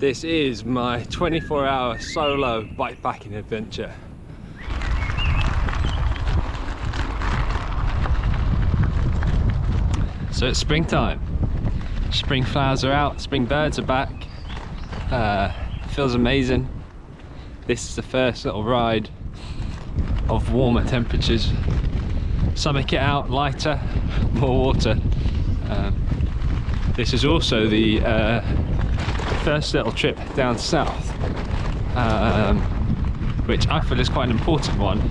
This is my 24-hour solo bikepacking adventure. So it's springtime. Spring flowers are out, spring birds are back. Feels amazing. This is the first little ride of warmer temperatures. Summer kit out, lighter, more water. This is also the first little trip down south, which I feel is quite an important one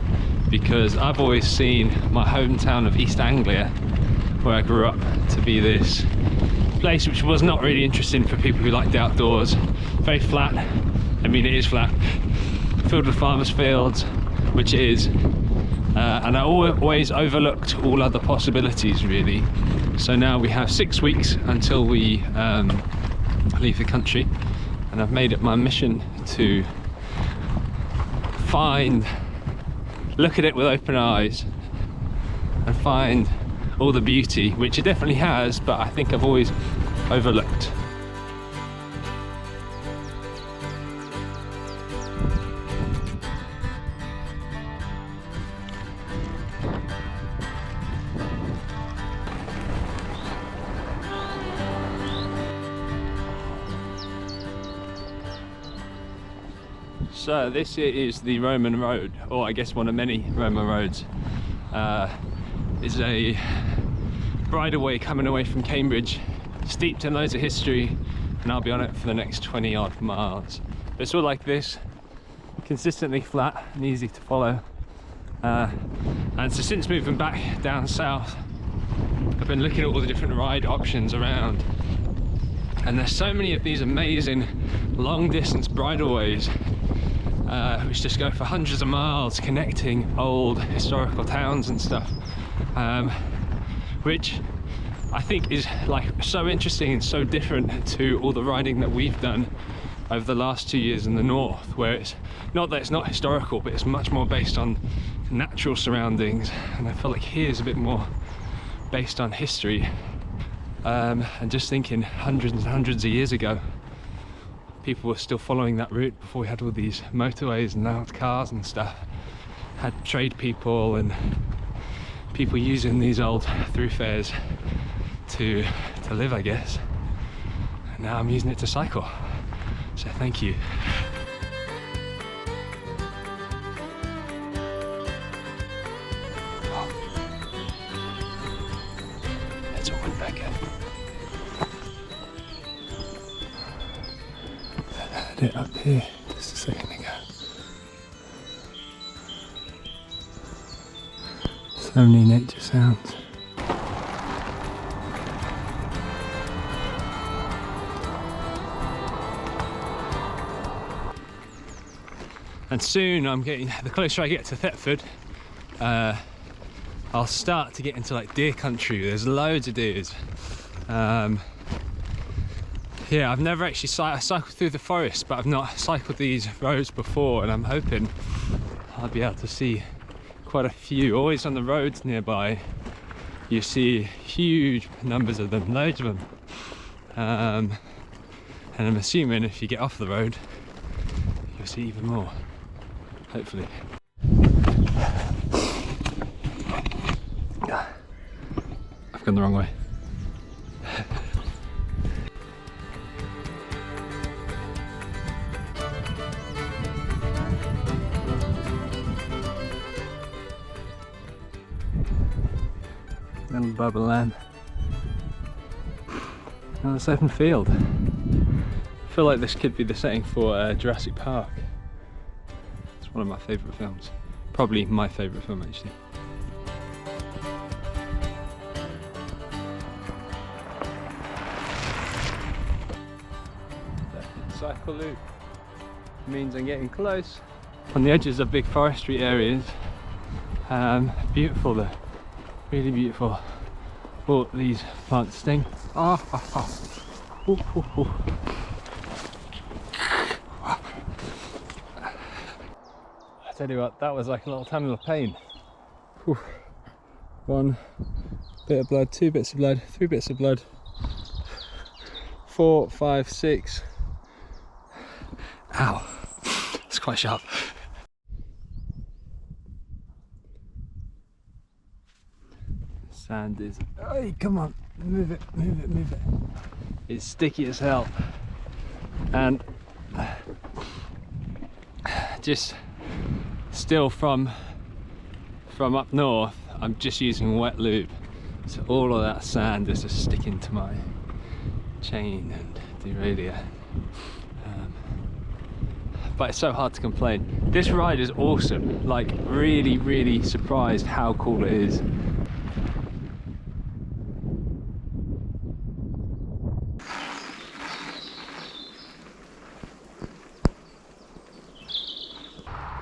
because I've always seen my hometown of East Anglia, where I grew up, to be this place which was not really interesting for people who like the outdoors. Very flat. I mean, it is flat, filled with farmers' fields, which it is, and I always overlooked all other possibilities really. So now we have 6 weeks until we leave the country, and I've made it my mission to look at it with open eyes and find all the beauty, which it definitely has, but I think I've always overlooked. So this is the Roman road, or I guess one of many Roman roads. Is a bridleway coming away from Cambridge, steeped in loads of history, and I'll be on it for the next 20 odd miles. But it's all like this, consistently flat and easy to follow. And so since moving back down south, I've been looking at all the different ride options around, and there's so many of these amazing long distance bridleways which just go for hundreds of miles, connecting old historical towns and stuff, which I think is like so interesting and so different to all the riding that we've done over the last 2 years in the north, where it's not that it's not historical, but it's much more based on natural surroundings, and I feel like here's a bit more based on history. And just thinking hundreds and hundreds of years ago, people were still following that route before we had all these motorways and loud cars and stuff. Had trade people and people using these old thoroughfares to live, I guess. And now I'm using it to cycle. So thank you. There's a woodpecker. I had it up here just a second ago. So many nature sounds. And soon the closer I get to Thetford, I'll start to get into like deer country. There's loads of deers. Yeah, I've never actually cycled through the forest, but I've not cycled these roads before, and I'm hoping I'll be able to see quite a few. Always on the roads nearby, you see huge numbers of them, loads of them. And I'm assuming if you get off the road, you'll see even more, hopefully. I've gone the wrong way. Little bubble lamb. Now this open field. I feel like this could be the setting for Jurassic Park. It's one of my favourite films. Probably my favourite film actually. Cycle loop means I'm getting close. On the edges of big forestry areas. Beautiful though. Really beautiful. Oh, these plants sting. I tell you what, that was like a little tunnel of pain. Whew. 1 bit of blood, 2 bits of blood, 3 bits of blood, 4, 5, 6, Ow, it's quite sharp. Sand is, hey, come on, move it, move it, move it. It's sticky as hell. And just still from up north, I'm just using wet lube. So all of that sand is just sticking to my chain and derailleur. But it's so hard to complain. This ride is awesome. Like, really, really surprised how cool it is.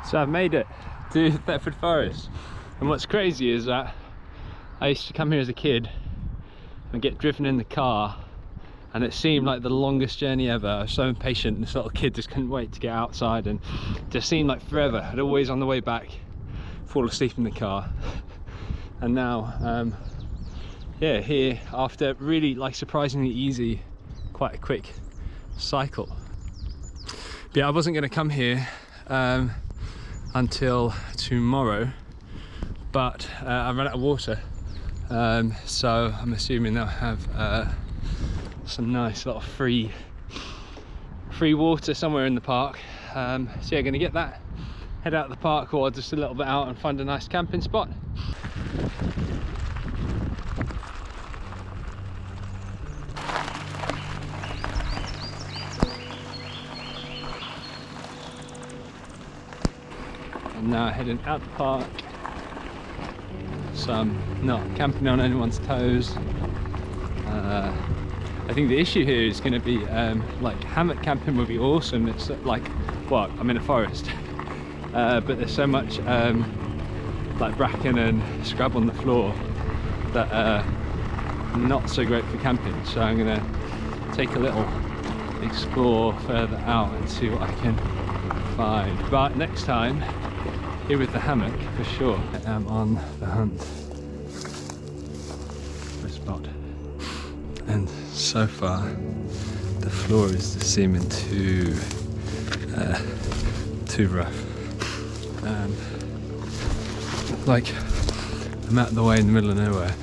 So I've made it to Thetford Forest, and what's crazy is that I used to come here as a kid and get driven in the car, and it seemed like the longest journey ever. I was so impatient, this little kid just couldn't wait to get outside, and it just seemed like forever. I'd always, on the way back, fall asleep in the car. And now, yeah, here, after really like surprisingly easy, quite a quick cycle. But yeah, I wasn't going to come here until tomorrow, but I ran out of water, so I'm assuming they'll have some nice little free water somewhere in the park. So yeah, gonna get that, head out of the park or just a little bit out and find a nice camping spot. And now heading out the park, so I'm not camping on anyone's toes. I think the issue here is going to be like hammock camping would be awesome. It's like, well, I'm in a forest, but there's so much like bracken and scrub on the floor that not so great for camping. So I'm going to take a little explore further out and see what I can find. But next time, here with the hammock for sure. I am on the hunt for a spot, and so far the floor is just seeming too rough. Like, I'm out of the way in the middle of nowhere,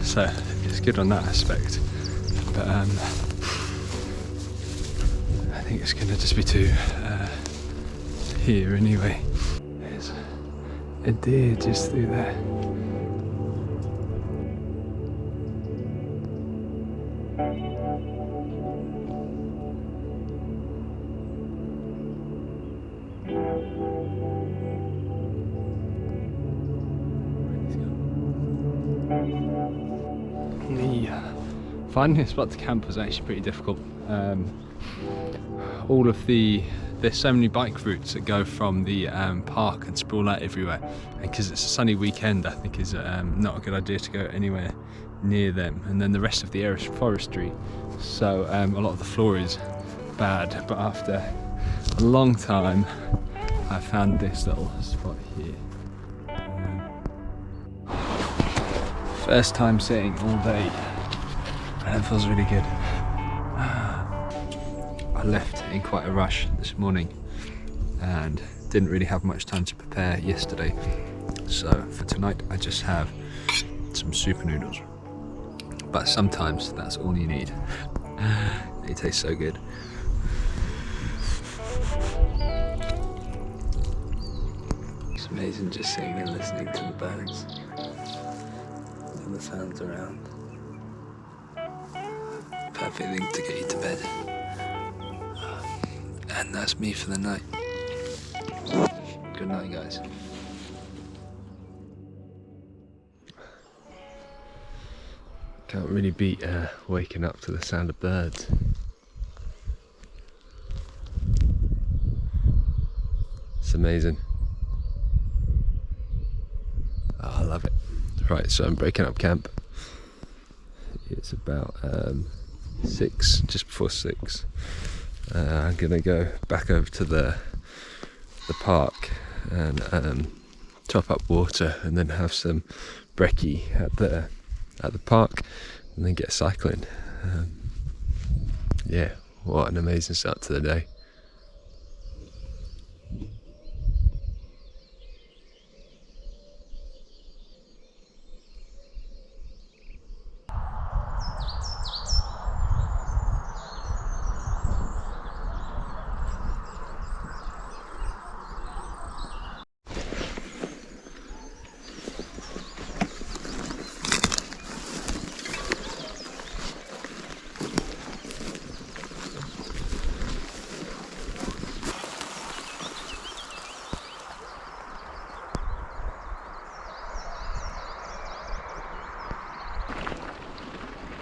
so it's good on that aspect, but I think it's gonna just be too here anyway. There's a deer just through there. Finding a spot to camp was actually pretty difficult. There's so many bike routes that go from the park and sprawl out everywhere, and because it's a sunny weekend, I think is not a good idea to go anywhere near them. And then the rest of the area is forestry, so a lot of the floor is bad. But after a long time, I found this little spot here. First time sitting all day, and it feels really good. I left in quite a rush this morning and didn't really have much time to prepare yesterday, so for tonight I just have some super noodles, but sometimes that's all you need. They taste so good. It's amazing just sitting and listening to the birds and the sounds around. Perfect thing to get you to bed. And that's me for the night. Good night, guys. Can't really beat waking up to the sound of birds. It's amazing. Oh, I love it. Right, so I'm breaking up camp. It's about 6, just before 6. I'm gonna go back over to the park and top up water, and then have some brekkie at the park, and then get cycling. Yeah, what an amazing start to the day.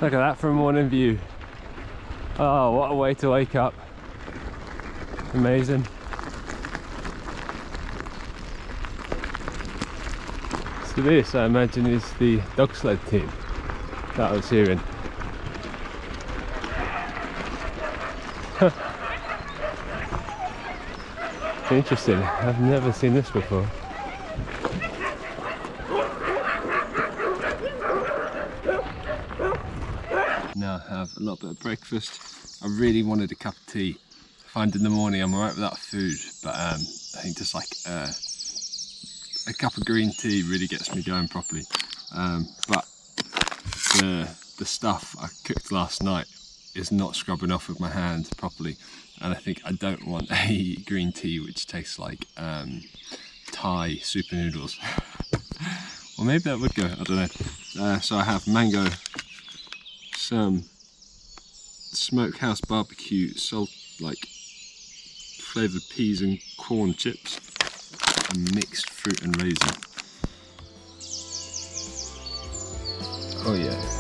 Look at that from morning view. Oh, what a way to wake up. Amazing. So this, I imagine, is the dog sled team that I was hearing. Interesting, I've never seen this before. Now I have a little bit of breakfast. I really wanted a cup of tea. I find in the morning I'm alright without food, but I think just like a cup of green tea really gets me going properly. But the stuff I cooked last night is not scrubbing off with my hand properly, and I think I don't want a green tea which tastes like Thai super noodles. Or maybe that would go, I don't know. So I have mango, some smokehouse barbecue, salt, like flavoured peas and corn chips, and mixed fruit and raisin. Oh yeah.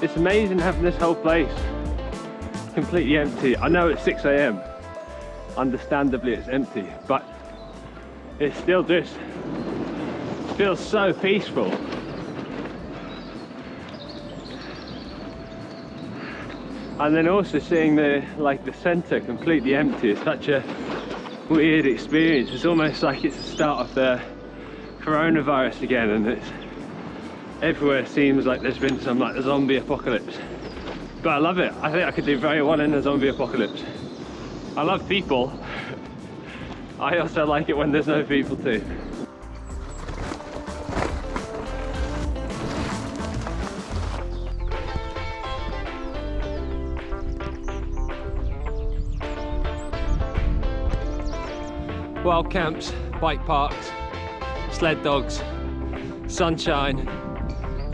It's amazing having this whole place completely empty. I know it's 6 AM, understandably it's empty, but it still just feels so peaceful. And then also seeing the centre completely empty is such a weird experience. It's almost like it's the start of the coronavirus again, and everywhere seems like there's been some like zombie apocalypse. But I love it. I think I could do very well in a zombie apocalypse. I love people. I also like it when there's no people too. Wild camps, bike parks, sled dogs, sunshine,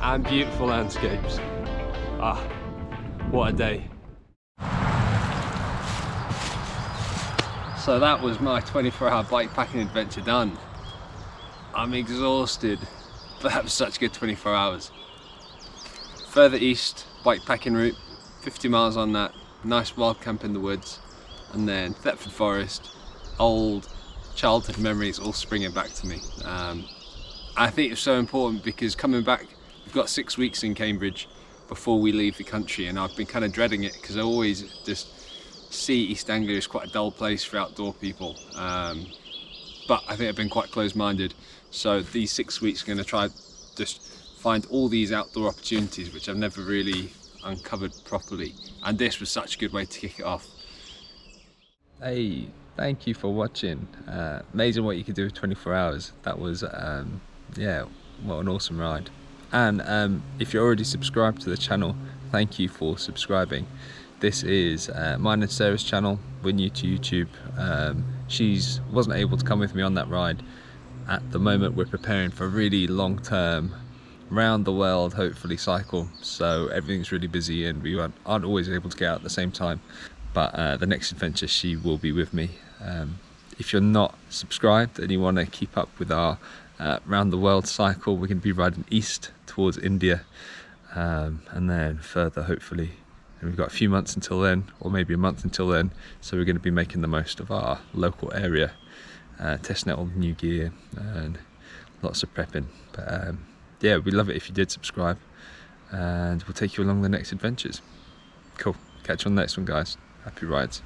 and beautiful landscapes. Ah, what a day. So that was my 24-hour bikepacking adventure done. I'm exhausted, but that was such good 24 hours. Further east, bikepacking route, 50 miles on that, nice wild camp in the woods, and then Thetford Forest, old childhood memories all springing back to me. I think it's so important because coming back, we've got 6 weeks in Cambridge before we leave the country, and I've been kind of dreading it because I always just see East Anglia as quite a dull place for outdoor people. But I think I've been quite close-minded. So these 6 weeks are going to try just find all these outdoor opportunities which I've never really uncovered properly. And this was such a good way to kick it off. Hey, thank you for watching. Amazing what you could do with 24 hours. That was, yeah, what an awesome ride. And if you're already subscribed to the channel, thank you for subscribing. This is mine and Sarah's channel. We're new to YouTube. She wasn't able to come with me on that ride. At the moment we're preparing for a really long-term round the world hopefully cycle, so everything's really busy and we aren't always able to get out at the same time. But the next adventure she will be with me. If you're not subscribed and you want to keep up with our round the world cycle, we're going to be riding east towards India, and then further hopefully. And we've got a few months until then, or maybe a month until then, so we're going to be making the most of our local area, testing out all the new gear and lots of prepping. But yeah, we'd love it if you did subscribe, and we'll take you along the next adventures. Cool, catch you on the next one guys. Happy rides.